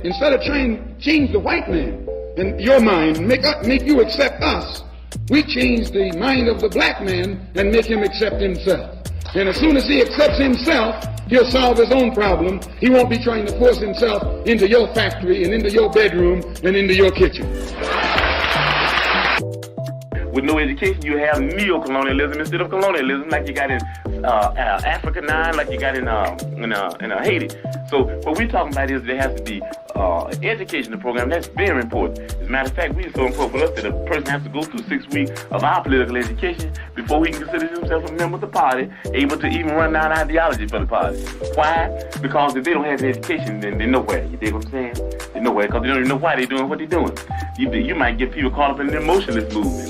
instead of trying to change the white man in your mind, make you accept us, we change the mind of the black man and make him accept himself. And as soon as he accepts himself, he'll solve his own problem. He won't be trying to force himself into your factory and into your bedroom and into your kitchen. With no education, you have neo-colonialism instead of colonialism, like you got in Africa 9, like you got in Haiti. So what we're talking about is there has to be educational program. That's very important. As a matter of fact, we so important for us that a person has to go through 6 weeks of our political education before he can consider himself a member of the party, able to even run down ideology for the party. Why? Because if they don't have the education, then they're nowhere. You dig what I'm saying? They're nowhere because they don't even know why they're doing what they're doing. You might get people caught up in an emotionless movement.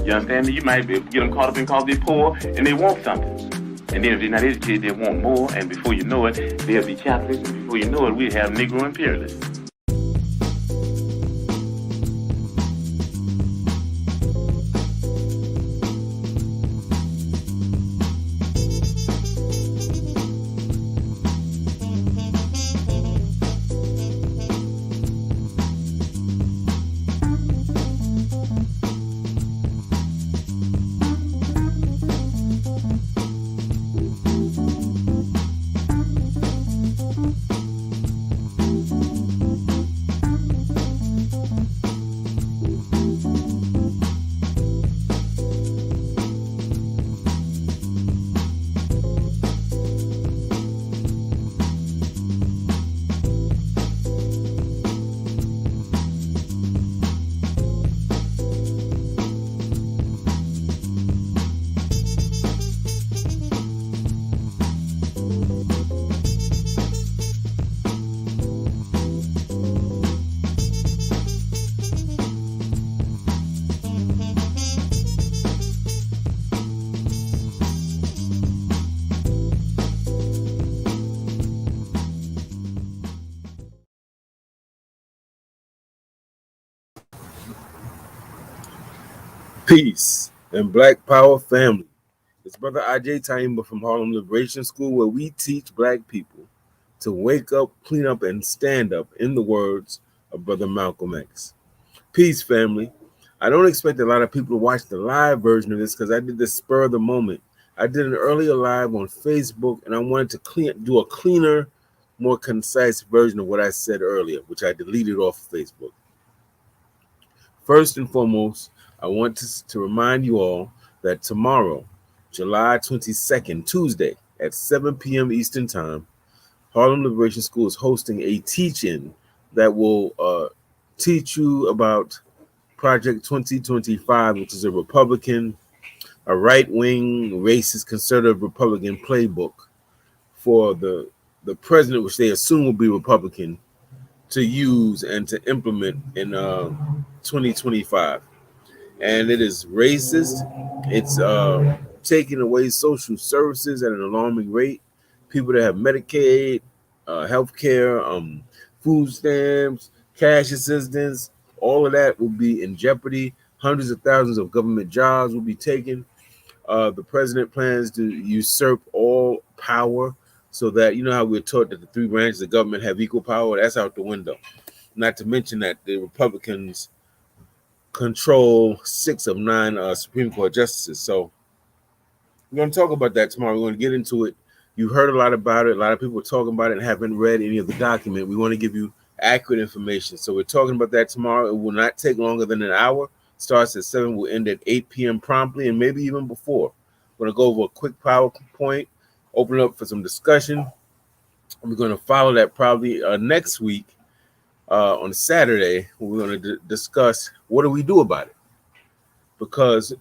You understand me? You might get them caught up in because they're poor and they want something. And then if they're not educated, they want more. And before you know it, they'll be chaplets. And before you know it, we have Negro imperialists. Peace and Black Power family. It's Brother Agyei Tyehimba from Harlem Liberation School, where we teach Black people to wake up, clean up, and stand up, in the words of Brother Malcolm X. Peace, family. I don't expect a lot of people to watch the live version of this because I did this spur of the moment. I did an earlier live on Facebook, and I wanted to do a cleaner, more concise version of what I said earlier, which I deleted off of Facebook. First and foremost, I want to remind you all that tomorrow, July 22nd, Tuesday, at 7 p.m. Eastern Time, Harlem Liberation School is hosting a teach-in that will teach you about Project 2025, which is a right-wing, racist, conservative Republican playbook for the president, which they assume will be Republican, to use and to implement in 2025. And it is racist. It's taking away social services at an alarming rate. People that have Medicaid, health care, food stamps, cash assistance, all of that will be in jeopardy. Hundreds of thousands of government jobs will be taken. The president plans to usurp all power so that, you know how we're taught that the three branches of government have equal power? That's out the window. Not to mention that the Republicans control 6 of 9 Supreme Court justices. So we're going to talk about that tomorrow. We're going to get into it. You've heard a lot about it. A lot of people are talking about it and haven't read any of the document. We want to give you accurate information. So we're talking about that tomorrow. It will not take longer than an hour. Starts at 7, will end at 8 p.m. promptly, and maybe even before. We're going to go over a quick PowerPoint, open up for some discussion. We're going to follow that probably next week on Saturday. We're going to discuss what do we do about it, because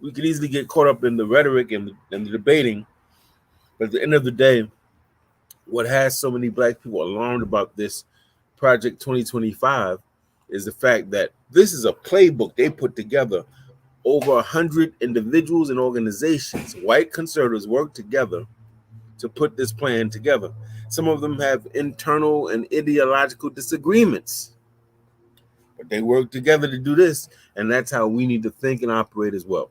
we could easily get caught up in the rhetoric and the debating. But at the end of the day, what has so many Black people alarmed about this Project 2025 is the fact that this is a playbook they put together. Over 100 individuals and organizations, white conservatives, work together to put this plan together. Some of them have internal and ideological disagreements, but they work together to do this, and that's how we need to think and operate as well.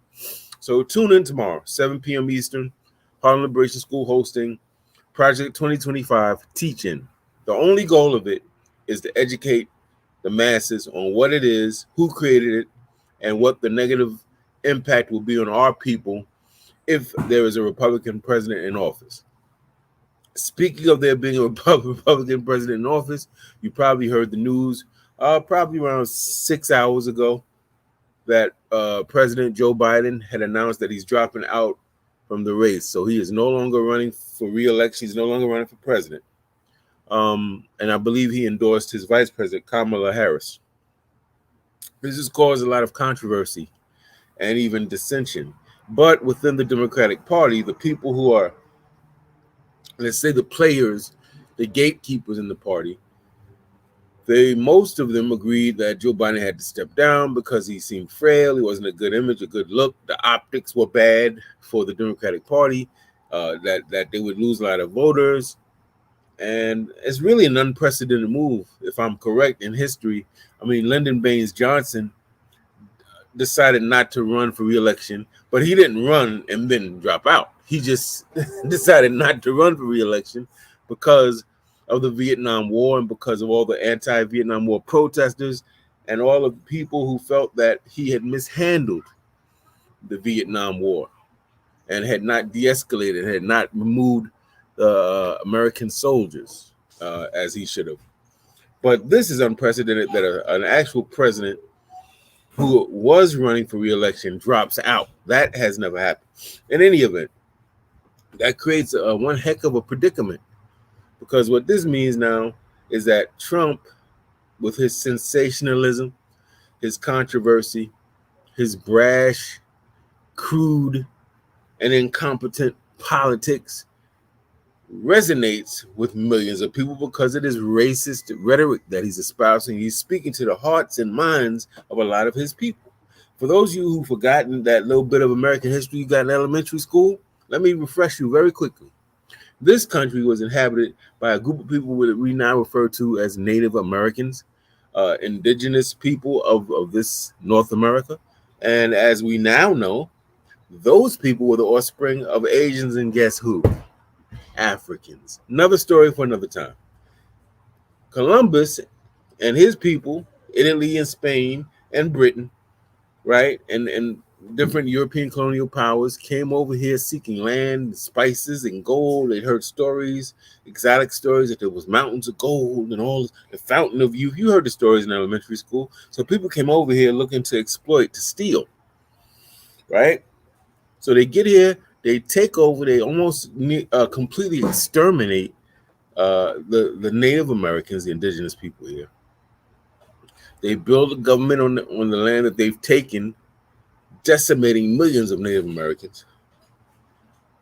So tune in tomorrow, 7 p.m. Eastern, Harlem Liberation School hosting Project 2025 teach-in. The only goal of it is to educate the masses on what it is, who created it, and what the negative impact will be on our people if there is a Republican president in office. Speaking of there being a Republican president in office, you probably heard the news probably around 6 hours ago that President Joe Biden had announced that he's dropping out from the race. So he is no longer running for re-election. He's no longer running for president. And I believe he endorsed his vice president, Kamala Harris. This has caused a lot of controversy and even dissension. But within the Democratic Party, the people who are, let's say, the players, the gatekeepers in the party, most of them agreed that Joe Biden had to step down because he seemed frail. He wasn't a good image, a good look. The optics were bad for the Democratic Party, that they would lose a lot of voters. And it's really an unprecedented move, if I'm correct, in history. I mean, Lyndon Baines Johnson decided not to run for re-election, but he didn't run and then drop out. He just decided not to run for re-election because of the Vietnam War and because of all the anti-Vietnam War protesters and all of the people who felt that he had mishandled the Vietnam War and had not de-escalated, had not removed American soldiers as he should have. But this is unprecedented that an actual president who was running for re-election drops out. That has never happened. In any event, that creates one heck of a predicament, because what this means now is that Trump, with his sensationalism, his controversy, his brash, crude, and incompetent politics, resonates with millions of people because it is racist rhetoric that he's espousing. He's speaking to the hearts and minds of a lot of his people. For those of you who've forgotten that little bit of American history you got in elementary school, let me refresh you very quickly. This country was inhabited by a group of people that we now refer to as Native Americans, indigenous people of this North America. And as we now know, those people were the offspring of Asians, and guess who? Africans. Another story for another time. Columbus and his people, Italy and Spain and Britain, right, and different European colonial powers came over here seeking land, spices, and gold. They heard stories, exotic stories, that there was mountains of gold and all the fountain of youth. You heard the stories in elementary school. So people came over here looking to exploit, to steal, right? So they get here, they take over, they almost completely exterminate the Native Americans, the indigenous people here. They build a government on the land that they've taken, decimating millions of Native Americans,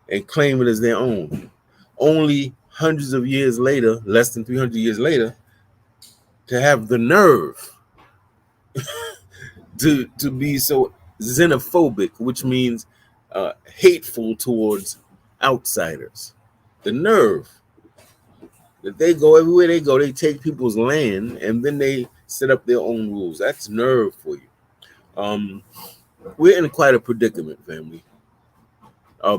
and claim it as their own. Only hundreds of years later, less than 300 years later, to have the nerve to be so xenophobic, which means hateful towards outsiders. The nerve that they go everywhere they go, they take people's land and then they set up their own rules. That's nerve for you. We're in quite a predicament, family,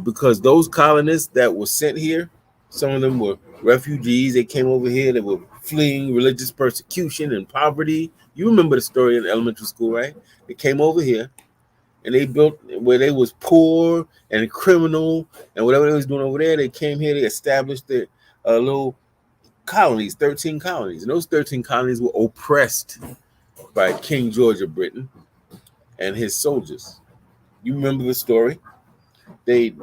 because those colonists that were sent here, some of them were refugees. They came over here. They were fleeing religious persecution and poverty. You remember the story in elementary school, right? They came over here and they built where they was poor and criminal and whatever they was doing over there. They came here. They established their little colonies, 13 colonies. And those 13 colonies were oppressed by King George of Britain and his soldiers. You remember the story? They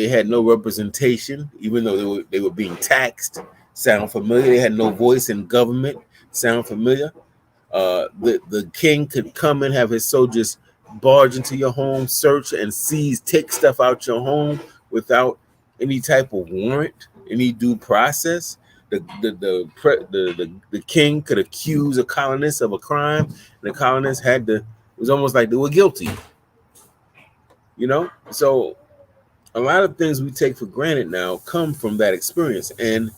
had no representation, even though they were being taxed. Sound familiar? They had no voice in government. Sound familiar? The king could come and have his soldiers barge into your home, search and seize, take stuff out your home without any type of warrant, any due process. The king could accuse a colonist of a crime, and the colonists had to. It was almost like they were guilty, you know? So a lot of things we take for granted now come from that experience. And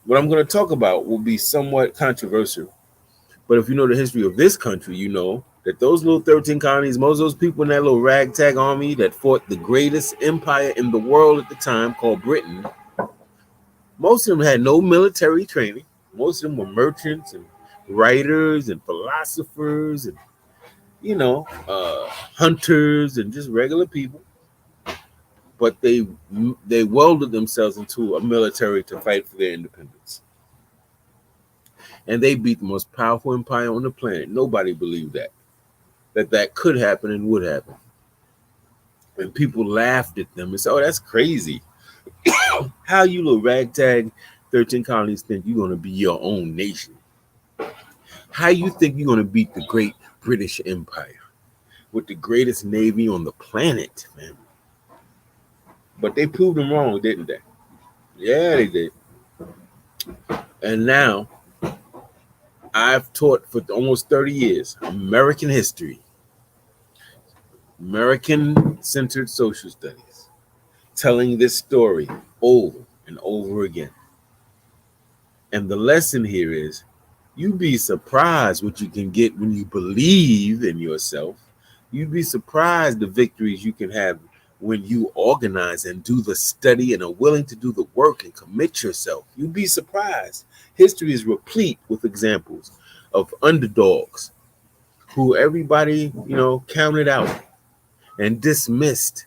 what I'm going to talk about will be somewhat controversial. But if you know the history of this country, you know that those little 13 colonies, most of those people in that little ragtag army that fought the greatest empire in the world at the time, called Britain, most of them had no military training. Most of them were merchants and writers and philosophers and hunters and just regular people. But they welded themselves into a military to fight for their independence, and they beat the most powerful empire on the planet. Nobody believed that could happen and would happen, and people laughed at them and said, "Oh, that's crazy. How you little ragtag 13 colonies think you're going to be your own nation? How you think you're going to beat the great British Empire with the greatest navy on the planet, man?" But they proved them wrong, didn't they? Yeah, they did. And now I've taught for almost 30 years American history, American-centered social studies, telling this story over and over again. And the lesson here is you'd be surprised what you can get when you believe in yourself. You'd be surprised the victories you can have when you organize and do the study and are willing to do the work and commit yourself. You'd be surprised. History is replete with examples of underdogs who everybody, counted out and dismissed,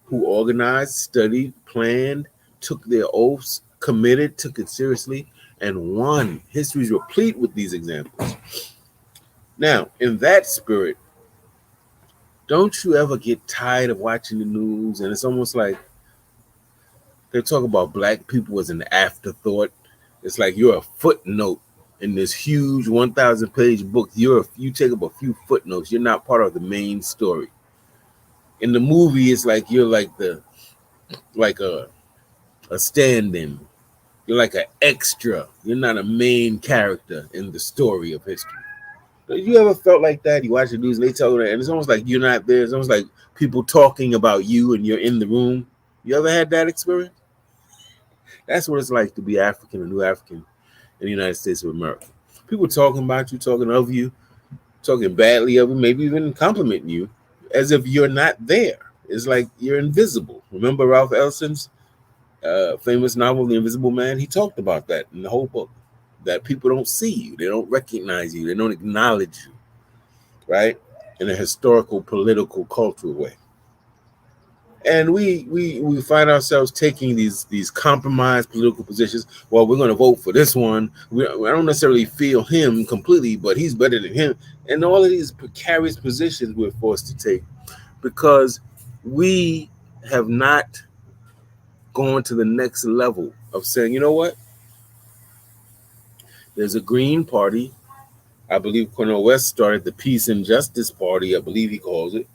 who organized, studied, planned, took their oaths, committed, took it seriously, and won. History is replete with these examples. Now, in that spirit, don't you ever get tired of watching the news? And it's almost like they talk about black people as an afterthought. It's like you're a footnote in this huge 1,000-page book. You take up a few footnotes. You're not part of the main story. In the movie, it's like you're like a stand-in. You're like an extra. You're not a main character in the story of history. You ever felt like that? You watch the news and they tell you that, and it's almost like you're not there. It's almost like people talking about you and you're in the room. You ever had that experience? That's what it's like to be African, a new African in the United States of America. People talking about you, talking of you, talking badly of you, maybe even complimenting you as if you're not there. It's like you're invisible. Remember Ralph Ellison's famous novel, The Invisible Man? He talked about that in the whole book, that people don't see you, they don't recognize you, they don't acknowledge you, right? In a historical, political, cultural way. And we find ourselves taking these compromised political positions. Well, we're going to vote for this one. I don't necessarily feel him completely, but he's better than him. And all of these precarious positions we're forced to take because we have not gone to the next level of saying, you know what? There's a Green Party. I believe Cornel West started the Peace and Justice Party, I believe he calls it.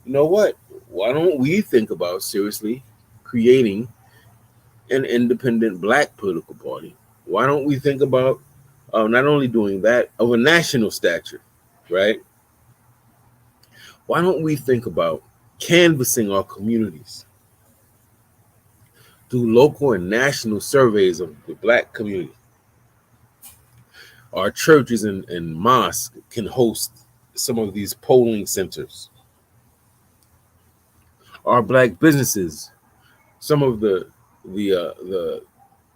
You know what? Why don't we think about seriously creating an independent black political party? Why don't we think about not only doing that, of a national stature, right? Why don't we think about canvassing our communities, do local and national surveys of the black community? Our churches and mosques can host some of these polling centers. Our black businesses, some of the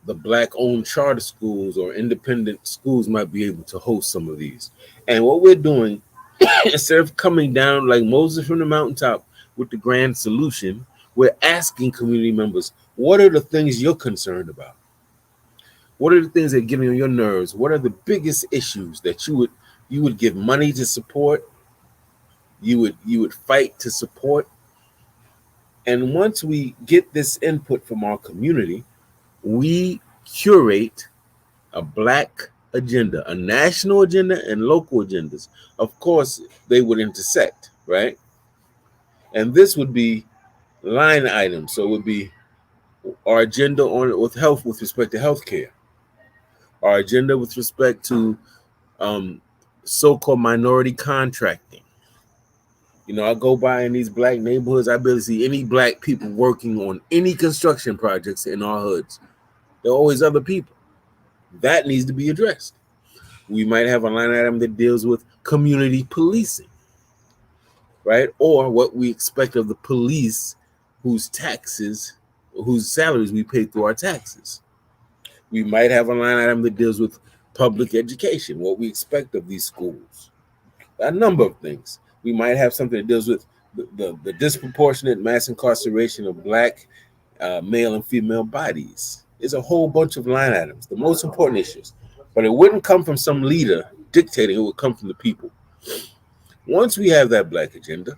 black-owned charter schools or independent schools might be able to host some of these. And what we're doing, instead of coming down like Moses from the mountaintop with the grand solution, we're asking community members, what are the things you're concerned about? What are the things that are getting on your nerves? What are the biggest issues that you would give money to support? You would fight to support? And once we get this input from our community, we curate a black agenda, a national agenda and local agendas. Of course, they would intersect, right? And this would be line items. So it would be our agenda with health, with respect to healthcare, our agenda with respect to so-called minority contracting. I go by in these black neighborhoods, I barely see any black people working on any construction projects in our hoods. There are always other people. That needs to be addressed. We might have a line item that deals with community policing, right? Or what we expect of the police whose salaries we pay through our taxes. We might have a line item that deals with public education, what we expect of these schools, a number of things. We might have something that deals with the disproportionate mass incarceration of black male and female bodies. There's a whole bunch of line items, the most important issues. But it wouldn't come from some leader dictating, it would come from the people. Once we have that black agenda,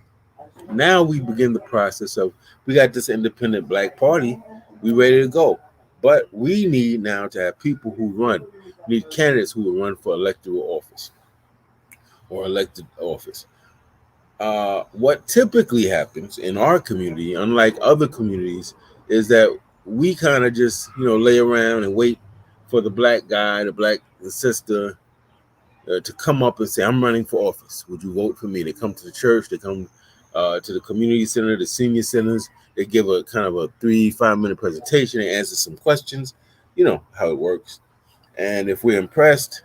now we begin the process of we got this independent black party, we ready to go. But we need now to have people who run, we need candidates who will run for electoral office or elected office. What typically happens in our community, unlike other communities, is that we kind of just lay around and wait for the black guy, the sister, to come up and say, "I'm running for office. Would you vote for me?" They come to the church, they come to the community center, the senior centers. They give a kind of a 3-5 minute presentation. They answer some questions. You know how it works. And if we're impressed,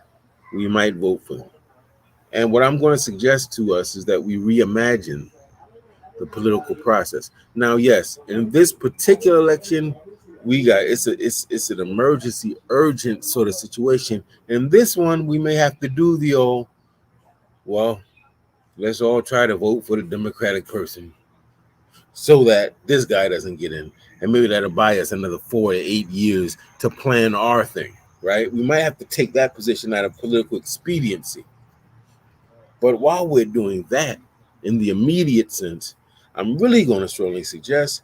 we might vote for them. And what I'm going to suggest to us is that we reimagine the political process. Now, yes, in this particular election, we got it's an emergency, urgent sort of situation. In this one, we may have to do the old, well, let's all try to vote for the Democratic person so that this guy doesn't get in. And maybe that'll buy us another 4 to 8 years to plan our thing, right? We might have to take that position out of political expediency. But while we're doing that, in the immediate sense, I'm really going to strongly suggest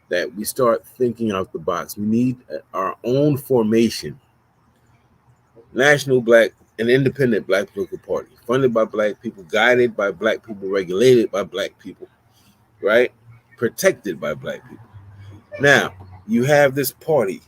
that we start thinking out the box. We need our own formation, national black and independent black political party, funded by black people, guided by black people, regulated by black people, right? Protected by black people. Now, you have this party.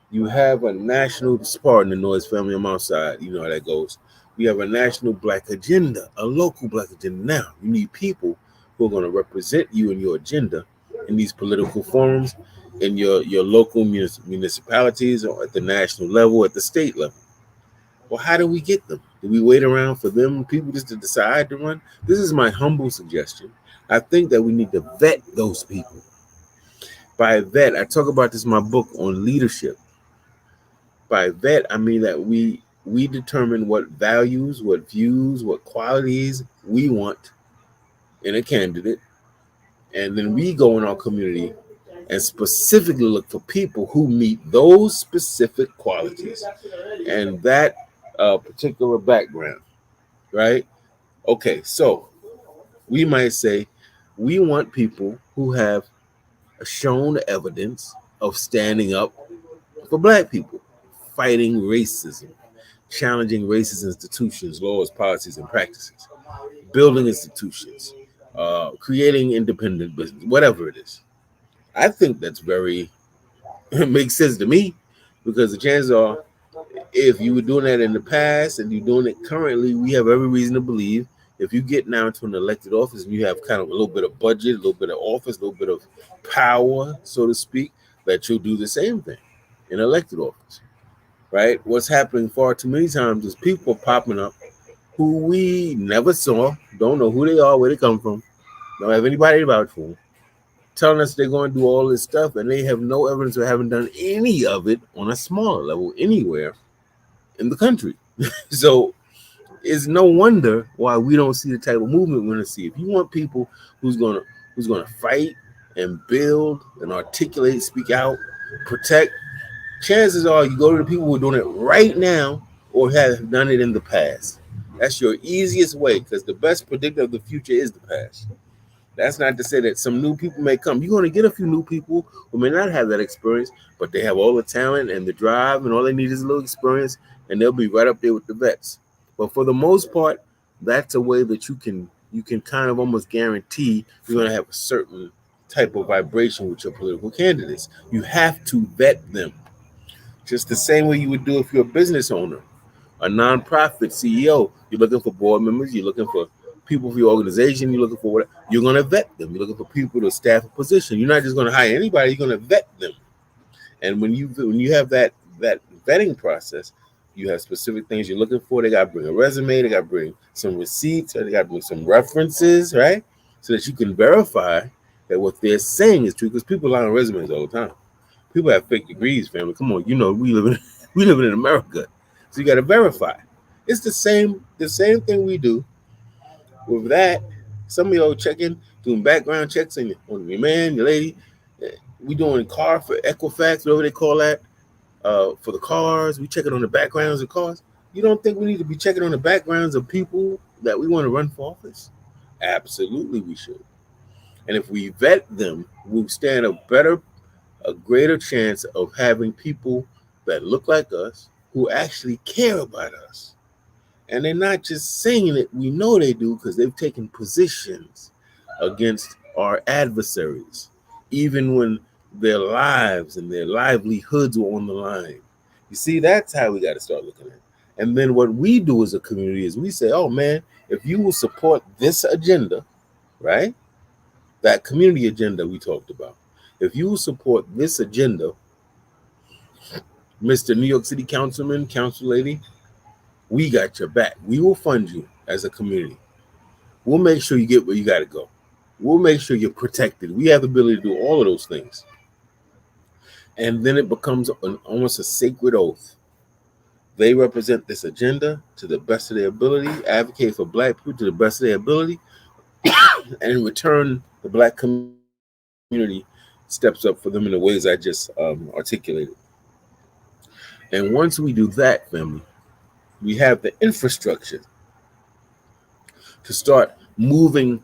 You have a national, pardon the noise, family, I'm outside. You know how that goes. We have a national black agenda, a local black agenda. Now, you need people who are going to represent you and your agenda in these political forums, in your local municipalities, or at the national level, at the state level. Well, how do we get them? Do we wait around for them, people just to decide to run? This is my humble suggestion. I think that we need to vet those people. By vet, I talk about this in my book on leadership. By vet, I mean that we determine what values, what views, what qualities we want in a candidate. And then we go in our community and specifically look for people who meet those specific qualities and that particular background, right? Okay, so we might say we want people who have shown evidence of standing up for black people, fighting racism, challenging racist institutions, laws, policies, and practices, building institutions, creating independent business, whatever it is. I think that's very, it makes sense to me, because the chances are, if you were doing that in the past and you're doing it currently, we have every reason to believe if you get now into an elected office and you have kind of a little bit of budget, a little bit of office, a little bit of power, so to speak, that you'll do the same thing in elected office, right? What's happening far too many times is people are popping up who we never saw, don't know who they are, where they come from, don't have anybody to vouch for them, telling us they're going to do all this stuff, and they have no evidence or haven't done any of it on a smaller level anywhere in the country. So it's no wonder why we don't see the type of movement we're going to see. If you want people who's going to fight and build and articulate, speak out, protect, chances are you go to the people who are doing it right now or have done it in the past. That's your easiest way, because the best predictor of the future is the past. That's not to say that some new people may come. You're going to get a few new people who may not have that experience, but they have all the talent and the drive, and all they need is a little experience, and they'll be right up there with the vets. But for the most part, that's a way that you can kind of almost guarantee you're going to have a certain type of vibration with your political candidates. You have to vet them, just the same way you would do if you're a business owner, a nonprofit CEO. You're looking for board members. You're looking for people for your organization. You're looking for what you're going to vet them. You're looking for people to staff a position. You're not just going to hire anybody. You're going to vet them. And when you have that vetting process, you have specific things you're looking for. They got to bring a resume. They got to bring some receipts. They got to bring some references, right? So that you can verify that what they're saying is true. Because people lie on resumes all the time. People have fake degrees, family. Come on, we live in we live in America, so you got to verify. It's the same thing we do with that. Some of y'all checking, doing background checks on your man, your lady. We doing car for Equifax, whatever they call that. For the cars, we checking on the backgrounds of cars. You don't think we need to be checking on the backgrounds of people that we want to run for office? Absolutely, we should. And if we vet them, we'll stand a greater chance of having people that look like us who actually care about us. And they're not just saying it, we know they do because they've taken positions against our adversaries, even when their lives and their livelihoods were on the line. You see, that's how we got to start looking at it. And then what we do as a community is we say, oh man, if you will support this agenda, right? That community agenda we talked about. If you will support this agenda, Mr. New York City Councilman, Council Lady, we got your back. We will fund you as a community. We'll make sure you get where you got to go. We'll make sure you're protected. We have the ability to do all of those things. And then it becomes almost a sacred oath. They represent this agenda to the best of their ability, advocate for Black people to the best of their ability, and in return, the Black community steps up for them in the ways I just articulated. And once we do that, family, we have the infrastructure to start moving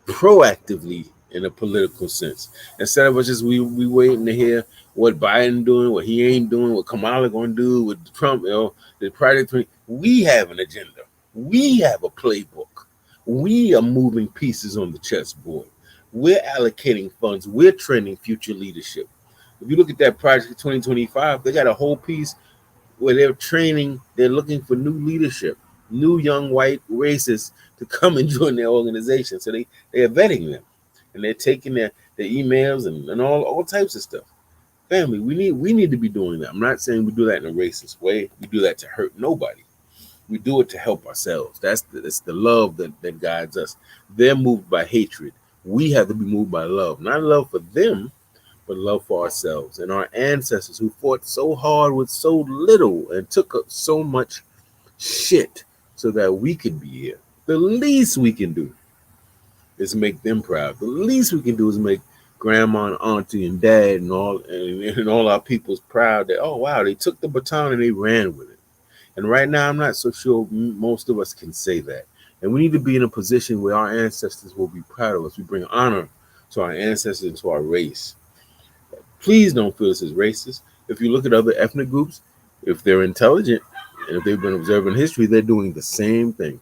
proactively in a political sense. Instead of us just we waiting to hear what Biden doing, what he ain't doing, what Kamala gonna do, what Trump, the project. We have an agenda. We have a playbook. We are moving pieces on the chessboard. We're allocating funds. We're training future leadership. If you look at that project 2025, they got a whole piece where they're training, they're looking for new leadership, new young white racists to come and join their organization. So they're vetting them, and they're taking their emails and all types of stuff. Family, we need to be doing that. I'm not saying we do that in a racist way. We do that to hurt nobody. We do it to help ourselves. That's the love that guides us. They're moved by hatred. We have to be moved by love. Not love for them, but love for ourselves. And our ancestors who fought so hard with so little and took up so much shit so that we could be here. The least we can do is make them proud. The least we can do is make grandma and auntie and dad and all our peoples proud that, oh wow, they took the baton and they ran with it. And right now, I'm not so sure most of us can say that. And we need to be in a position where our ancestors will be proud of us. We bring honor to our ancestors and to our race. Please don't feel this is racist. If you look at other ethnic groups, if they're intelligent and if they've been observing history, they're doing the same thing.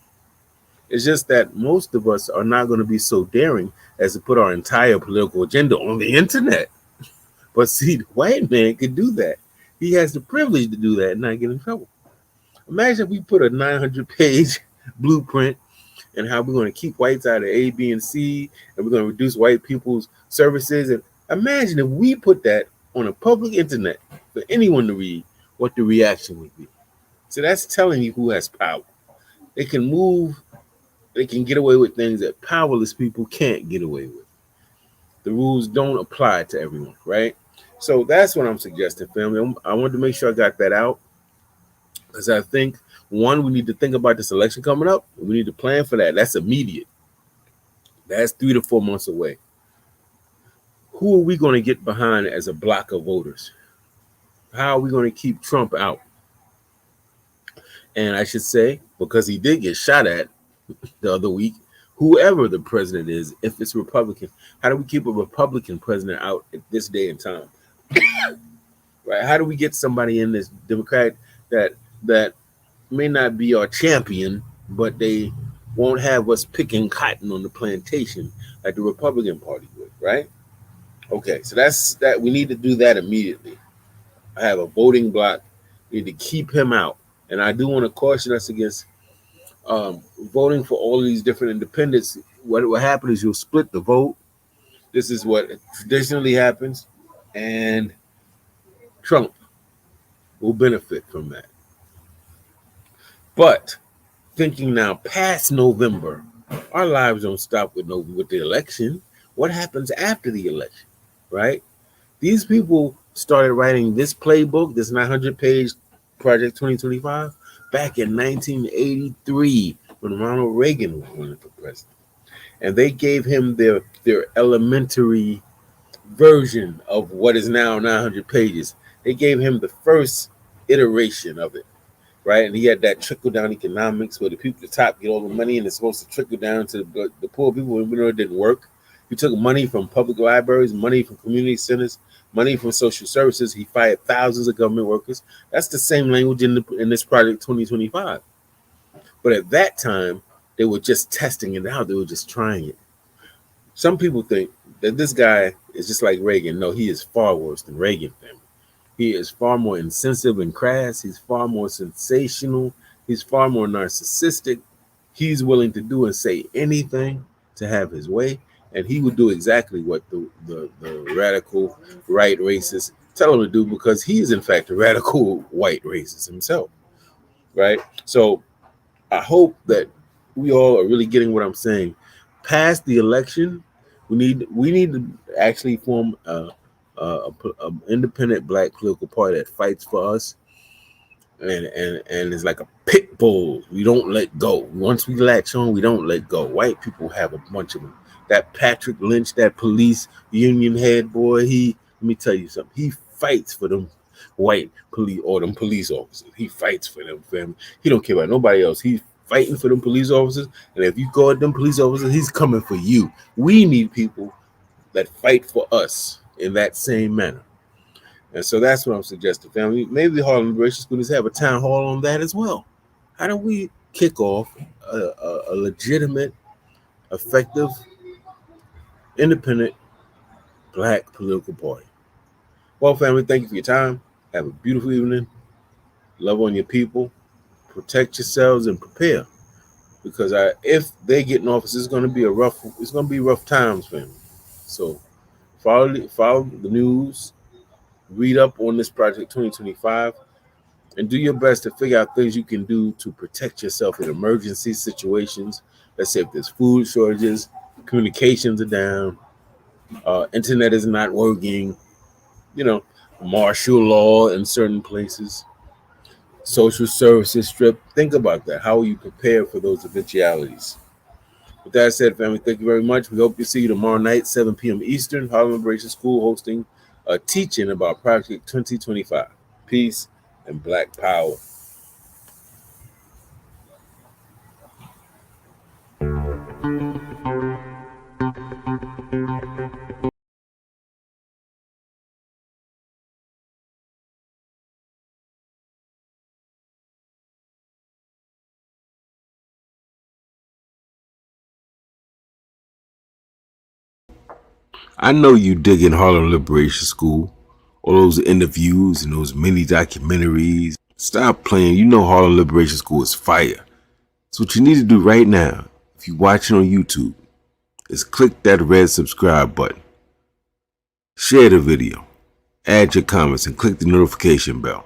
It's just that most of us are not going to be so daring as to put our entire political agenda on the internet. But see, the white man could do that. He has the privilege to do that and not get in trouble. Imagine if we put a 900-page blueprint and how we're going to keep whites out of A, B, and C, and we're going to reduce white people's services. And imagine if we put that on a public internet for anyone to read, what the reaction would be. So that's telling you who has power. They can move, they can get away with things that powerless people can't get away with. The rules don't apply to everyone, right? So that's what I'm suggesting, family. I wanted to make sure I got that out. Because I think, one, we need to think about this election coming up. We need to plan for that. That's immediate. That's 3 to 4 months away. Who are we going to get behind as a block of voters? How are we going to keep Trump out? And I should say, because he did get shot at the other week, whoever the president is, if it's Republican, how do we keep a Republican president out at this day and time? Right? How do we get somebody in this Democrat that may not be our champion, but they won't have us picking cotton on the plantation like the Republican Party would, right? Okay, so that's that. We need to do that immediately. I have a voting block. We need to keep him out. And I do want to caution us against voting for all of these different independents. What will happen is you'll split the vote. This is what traditionally happens. And Trump will benefit from that. But thinking now past November, our lives don't stop with the election. What happens after the election, right? These people started writing this playbook, this 900-page Project 2025, back in 1983 when Ronald Reagan was running for president. And they gave him their elementary version of what is now 900 pages. They gave him the first iteration of it, right? And he had that trickle-down economics where the people at the top get all the money and it's supposed to trickle down to the poor people, even though it didn't work. He took money from public libraries, money from community centers, money from social services. He fired thousands of government workers. That's the same language in this Project 2025. But at that time, they were just testing it out. They were just trying it. Some people think that this guy is just like Reagan. No, he is far worse than Reagan, family. He is far more insensitive and crass. He's far more sensational. He's far more narcissistic. He's willing to do and say anything to have his way. And he would do exactly what the radical right racist tell him to do, because he is, in fact, a radical white racist himself, right? So I hope that we all are really getting what I'm saying. Past the election, we need to actually form a independent black political party that fights for us, and it's like a pit bull. We don't let go. Once we latch on, we don't let go. White people have a bunch of them. That Patrick Lynch, that police union head boy, let me tell you something. He fights for them white police or them police officers. He fights for them, family. He don't care about nobody else. He's fighting for them police officers. And if you go at them police officers, he's coming for you. We need people that fight for us in that same manner. And so that's what I'm suggesting, family. Maybe the Harlem Liberation School needs to have a town hall on that as well. How do we kick off a legitimate, effective, independent black political party? Well, family, thank you for your time. Have a beautiful evening. Love on your people. Protect yourselves and prepare, because if they get in office, it's going to be rough times, family. So follow the news, read up on this Project 2025, and do your best to figure out things you can do to protect yourself in emergency situations. Let's say if there's food shortages, communications are down, internet is not working, martial law in certain places, social services stripped. Think about that. How will you prepare for those eventualities? With that said, family, thank you very much. We hope to see you tomorrow night, 7 p.m. Eastern, Harlem Liberation School hosting a teaching about Project 2025. Peace and Black Power. I know you digging Harlem Liberation School, all those interviews and those mini documentaries. Stop playing. You know Harlem Liberation School is fire. So what you need to do right now, if you're watching on YouTube, is click that red subscribe button. Share the video, add your comments, and click the notification bell.